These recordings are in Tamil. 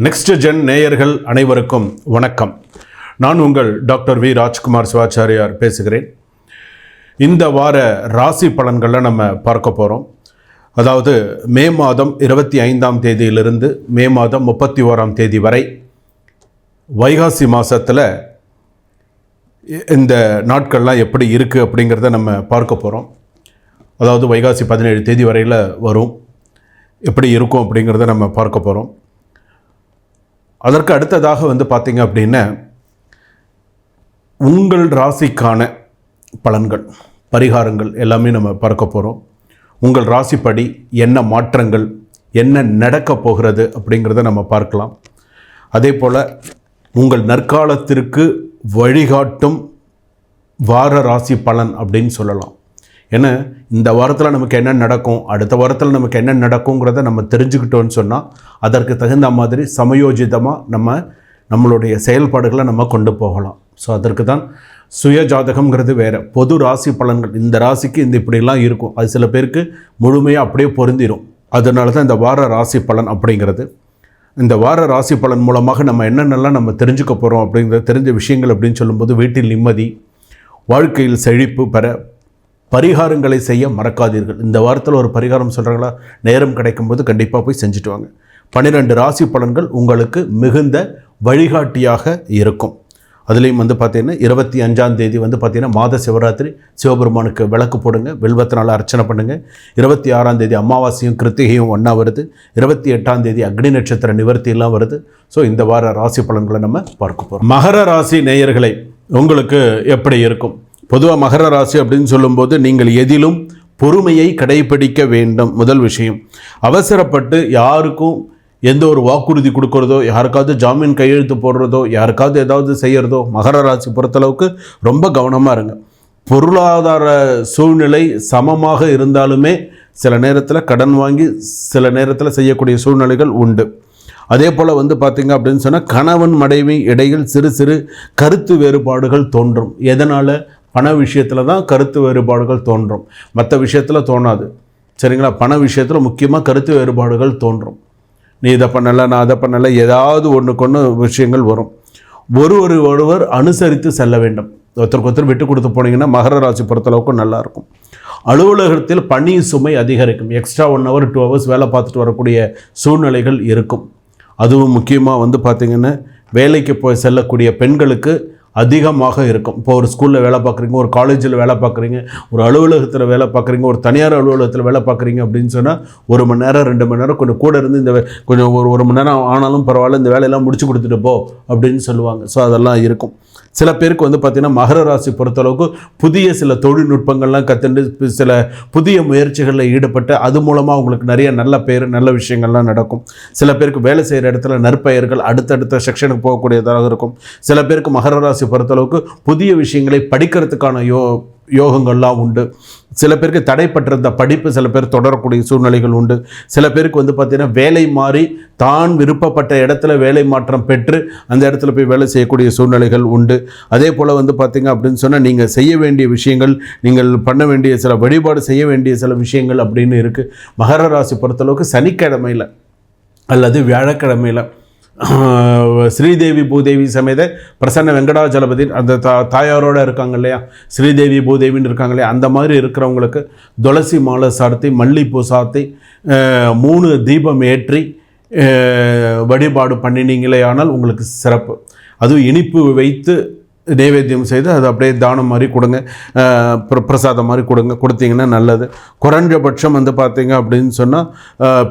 நெக்ஸ்ட் ஜென் நேயர்கள் அனைவருக்கும் வணக்கம். நான் உங்கள் டாக்டர் வி ராஜ்குமார் சிவாச்சாரியார் பேசுகிறேன். இந்த வார ராசி பலன்களில் நம்ம பார்க்க போகிறோம். அதாவது மே மாதம் 25ஆம் தேதியிலிருந்து மே மாதம் 31ஆம் தேதி வரை வைகாசி மாதத்தில் இந்த நாட்கள்லாம் எப்படி இருக்குது அப்படிங்கிறத நம்ம பார்க்க போகிறோம். அதாவது வைகாசி 17 தேதி வரையில் வரும், எப்படி இருக்கும் அப்படிங்கிறத நம்ம பார்க்க போகிறோம். அதற்கு அடுத்ததாக பார்த்திங்க அப்படின்னா உங்கள் ராசிக்கான பலன்கள், பரிகாரங்கள் எல்லாமே நம்ம பார்க்க போகிறோம். உங்கள் ராசிப்படி என்ன மாற்றங்கள், என்ன நடக்க போகிறது அப்படிங்கிறத நம்ம பார்க்கலாம். அதே போல் உங்கள் நற்காலத்திற்கு வழிகாட்டும் வார ராசி பலன் அப்படின்னு சொல்லலாம். ஏன்னா இந்த வாரத்தில் நமக்கு என்ன நடக்கும், அடுத்த வாரத்தில் நமக்கு என்ன நடக்குங்கிறத நம்ம தெரிஞ்சுக்கிட்டோன்னு சொன்னால் அதற்கு தகுந்த மாதிரி சமயோஜிதமாக நம்மளுடைய செயல்பாடுகளை நம்ம கொண்டு போகலாம். ஸோ அதற்கு தான் சுய ஜாதகம்ங்கிறது வேறு, பொது ராசி பலன்கள். இந்த ராசிக்கு இந்த இப்படிலாம் இருக்கும், அது சில பேருக்கு முழுமையாக அப்படியே பொருந்திடும். அதனால தான் இந்த வார ராசி பலன் அப்படிங்கிறது. இந்த வார ராசி பலன் மூலமாக நம்ம என்னென்னலாம் நம்ம தெரிஞ்சுக்க போகிறோம் அப்படிங்கிறது, தெரிஞ்ச விஷயங்கள் அப்படின்னு சொல்லும்போது வீட்டில் நிம்மதி, வாழ்க்கையில் செழிப்பு பெற பரிகாரங்களை செய்ய மறக்காதீர்கள். இந்த வாரத்தில் ஒரு பரிகாரம் சொல்கிறாங்களா, நேரம் கிடைக்கும்போது கண்டிப்பாக போய் செஞ்சுட்டு வாங்க. 12 ராசி பலன்கள் உங்களுக்கு மிகுந்த வழிகாட்டியாக இருக்கும். அதுலேயும் பார்த்திங்கன்னா 25ஆம் தேதி பார்த்திங்கன்னா மாத சிவராத்திரி, சிவபெருமானுக்கு விளக்கு போடுங்க, வில்வத்தினால் அர்ச்சனை பண்ணுங்கள். 26ஆம் தேதி அமாவாசையும் கிருத்திகையும் ஒன்றா வருது. 28ஆம் தேதி அக்னி நட்சத்திர நிவர்த்தியெல்லாம் வருது. ஸோ இந்த வார ராசி பலன்களை நம்ம பார்க்க போகிறோம். மகர ராசி நேயர்களை உங்களுக்கு எப்படி இருக்கும்? பொதுவாக மகர ராசி அப்படின்னு சொல்லும்போது நீங்கள் எதிலும் பொறுமையை கடைபிடிக்க வேண்டும். முதல் விஷயம், அவசரப்பட்டு யாருக்கும் எந்த ஒரு வாக்குறுதி கொடுக்கறதோ, யாருக்காவது ஜாமீன் கையெழுத்து போடுறதோ, யாருக்காவது ஏதாவது செய்கிறதோ மகர ராசி பொறுத்தளவுக்கு ரொம்ப கவனமாக இருங்க. பொருளாதார சூழ்நிலை சமமாக இருந்தாலுமே சில நேரத்தில் கடன் வாங்கி சில நேரத்தில் செய்யக்கூடிய சூழ்நிலைகள் உண்டு. அதே போல் பார்த்திங்க அப்படின்னு சொன்னால் கணவன் மனைவி இடையில் சிறு சிறு கருத்து வேறுபாடுகள் தோன்றும். எதனால்? பண விஷயத்தில் தான் கருத்து வேறுபாடுகள் தோன்றும், மற்ற விஷயத்தில் தோணாது. சரிங்களா? பண விஷயத்தில் முக்கியமாக கருத்து வேறுபாடுகள் தோன்றும். நீ இதை பண்ணலை, நான் அதை பண்ணலை, ஏதாவது ஒன்றுக்கொன்று விஷயங்கள் வரும். ஒருவர் அனுசரித்து செல்ல வேண்டும். ஒருத்தருக்கு ஒருத்தர் விட்டு கொடுத்து போனீங்கன்னா மகர ராசி பொறுத்தளவுக்கு நல்லாயிருக்கும். அலுவலகத்தில் பணி சுமை அதிகரிக்கும். எக்ஸ்ட்ரா 1 hour 2 hours வேலை பார்த்துட்டு வரக்கூடிய சூழ்நிலைகள் இருக்கும். அதுவும் முக்கியமாக பார்த்திங்கன்னா வேலைக்கு போய் செல்லக்கூடிய பெண்களுக்கு அதிகமாக இருக்கும். இப்போ ஒரு ஸ்கூலில் வேலை பார்க்குறீங்க, ஒரு காலேஜில் வேலை பார்க்குறீங்க, ஒரு அலுவலகத்தில் வேலை பார்க்குறீங்க, ஒரு தனியார் அலுவலகத்தில் வேலை பார்க்குறீங்க அப்படின்னு சொன்னால் 1 மணி நேரம் 2 மணி நேரம் கொஞ்சம் கூட இருந்து இந்த கொஞ்சம் ஒரு மணி நேரம் ஆனாலும் பரவாயில்ல, இந்த வேலையெல்லாம் முடிச்சு கொடுத்துட்டு போ அப்படின்னு சொல்லுவாங்க. ஸோ அதெல்லாம் இருக்கும். சில பேருக்கு பார்த்திங்கன்னா மகர ராசி பொறுத்தளவுக்கு புதிய சில தொழில்நுட்பங்கள்லாம் கற்றுண்டு சில புதிய முயற்சிகளில் ஈடுபட்டு அது மூலமாக அவங்களுக்கு நிறைய நல்ல பேர், நல்ல விஷயங்கள்லாம் நடக்கும். சில பேருக்கு வேலை செய்கிற இடத்துல நற்பெயர்கள் அடுத்தடுத்த செக்ஷனுக்கு போகக்கூடியதாக இருக்கும். சில பேருக்கு மகர ராசி பொறுத்தளவுக்கு புதிய விஷயங்களை படிக்கிறதுக்கான யோகங்கள்லாம் உண்டு. சில பேருக்கு தடைப்பட்டிருந்த படிப்பு சில பேர் தொடரக்கூடிய சூழ்நிலைகள் உண்டு. சில பேருக்கு பார்த்திங்கன்னா வேலை மாறி தான் விருப்பப்பட்ட இடத்துல வேலை மாற்றம் பெற்று அந்த இடத்துல போய் வேலை செய்யக்கூடிய சூழ்நிலைகள் உண்டு. அதே போல் பார்த்திங்க அப்படின்னு சொன்னால் நீங்கள் செய்ய வேண்டிய விஷயங்கள், நீங்கள் பண்ண வேண்டிய சில வழிபாடு செய்ய வேண்டிய சில விஷயங்கள் அப்படின்னு இருக்குது. மகர ராசி பொறுத்தளவுக்கு சனிக்கிழமையில் அல்லது வியாழக்கிழமையில் ஸ்ரீதேவி பூதேவி சமேத பிரசன்ன வெங்கடாஜலபதி அந்த தாயாரோடு இருக்காங்க இல்லையா, ஸ்ரீதேவி பூதேவின்னு இருக்காங்க இல்லையா, அந்த மாதிரி இருக்கிறவங்களுக்கு துளசி மாலை சார்த்தி, மல்லிப்பூ சார்த்தி, 3 தீபம் ஏற்றி வழிபாடு பண்ணினீங்களே ஆனால் உங்களுக்கு சிறப்பு. அதுவும் இனிப்பு வைத்து நைவேத்தியம் செய்து அது அப்படியே தானம் மாதிரி கொடுங்க, பிரசாதம் மாதிரி கொடுத்தீங்கன்னா நல்லது. குறைஞ்சபட்சம் பார்த்திங்க அப்படின்னு சொன்னால்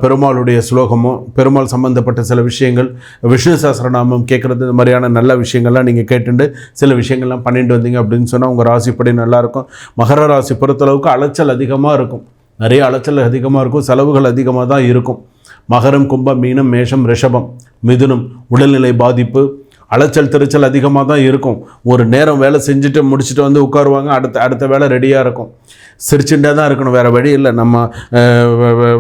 பெருமாளுடைய ஸ்லோகமோ, பெருமாள் சம்மந்தப்பட்ட சில விஷயங்கள், விஷ்ணு சஹஸ்ரநாமம் கேட்குறது, இந்த மாதிரியான நல்ல விஷயங்கள்லாம் நீங்கள் கேட்டுட்டு சில விஷயங்கள்லாம் பண்ணிட்டு வந்தீங்க அப்படின்னு சொன்னால் உங்கள் ராசிப்படி நல்லாயிருக்கும். மகர ராசி பொறுத்தளவுக்கு அலைச்சல் அதிகமாக இருக்கும், நிறைய அலைச்சல் அதிகமாக இருக்கும், செலவுகள் அதிகமாக தான் இருக்கும். மகரம், கும்பம், மீனம், மேஷம், ரிஷபம், மிதுனம் உடல்நிலை பாதிப்பு, அலைச்சல் திருச்சல் அதிகமாக தான் இருக்கும். ஒரு நேரம் வேலை செஞ்சுட்டு முடிச்சுட்டு உட்காருவாங்க, அடுத்த வேலை ரெடியாக இருக்கும். சிரிச்சுட்டே தான் இருக்கணும், வேறு வழி இல்லை. நம்ம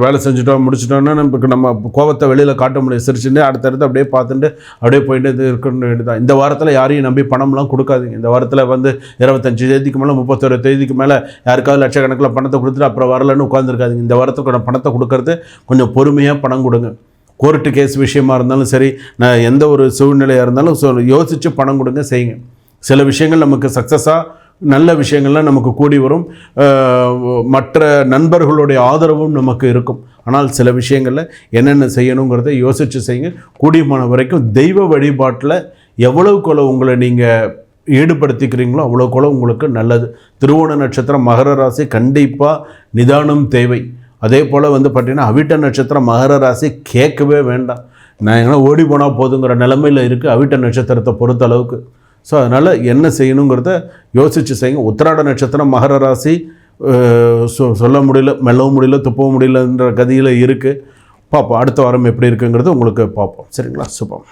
வேலை செஞ்சுட்டோம் முடிச்சிட்டோன்னா நமக்கு நம்ம கோபத்தை வெளியில் காட்ட முடியும். சிரிச்சுட்டு அடுத்தடுத்து அப்படியே பார்த்துட்டு அப்படியே போயிட்டு இருக்கணும் வேண்டியதான். இந்த வாரத்தில் யாரையும் நம்பி பணம்லாம் கொடுக்காதீங்க. இந்த வாரத்தில் 25 தேதிக்கு மேலே 31 தேதிக்கு மேலே யாருக்காவது லட்சக்கணக்கில் பணத்தை கொடுத்துட்டு அப்புறம் வரலன்னு உட்காந்துருக்காதீங்க. இந்த வாரத்துக்கு பணத்தை கொடுக்கறது கொஞ்சம் பொறுமையாக பணம் கொடுங்க. கோர்ட்டு கேஸ் விஷயமா இருந்தாலும் சரி, நான் எந்த ஒரு சூழ்நிலையாக இருந்தாலும் யோசித்து பணம் கொடுங்க, செய்யுங்க. சில விஷயங்கள் நமக்கு சக்ஸஸாக, நல்ல விஷயங்கள்லாம் நமக்கு கூடி வரும், மற்ற நண்பர்களுடைய ஆதரவும் நமக்கு இருக்கும். ஆனால் சில விஷயங்களில் என்னென்ன செய்யணுங்கிறத யோசித்து செய்யுங்க. கூடியமான வரைக்கும் தெய்வ வழிபாட்டில் எவ்வளவுக்குள்ள உங்களை நீங்கள் ஈடுபடுத்திக்கிறீங்களோ அவ்வளோக்குள்ள உங்களுக்கு நல்லது. திருவோண நட்சத்திரம் மகர ராசி கண்டிப்பாக நிதானம் தேவை. அதே போல் பார்த்திங்கன்னா அவிட்ட நட்சத்திரம் மகர ராசி கேட்கவே வேண்டாம். நான் எங்கன்னா ஓடி போனால் போதுங்கிற நிலைமையில் இருக்குது அவிட்ட நட்சத்திரத்தை பொறுத்த அளவுக்கு. ஸோ அதனால் என்ன செய்யணுங்கிறத யோசித்து செய்யுங்க. உத்திராட நட்சத்திரம் மகர ராசி சொல்ல முடியல, மெல்லவும் முடியல, துப்பவும் முடியலன்ற கதியில் இருக்குது. பார்ப்போம் அடுத்த வாரம் எப்படி இருக்குங்கிறது உங்களுக்கு பார்ப்போம். சரிங்களா? சுபம்.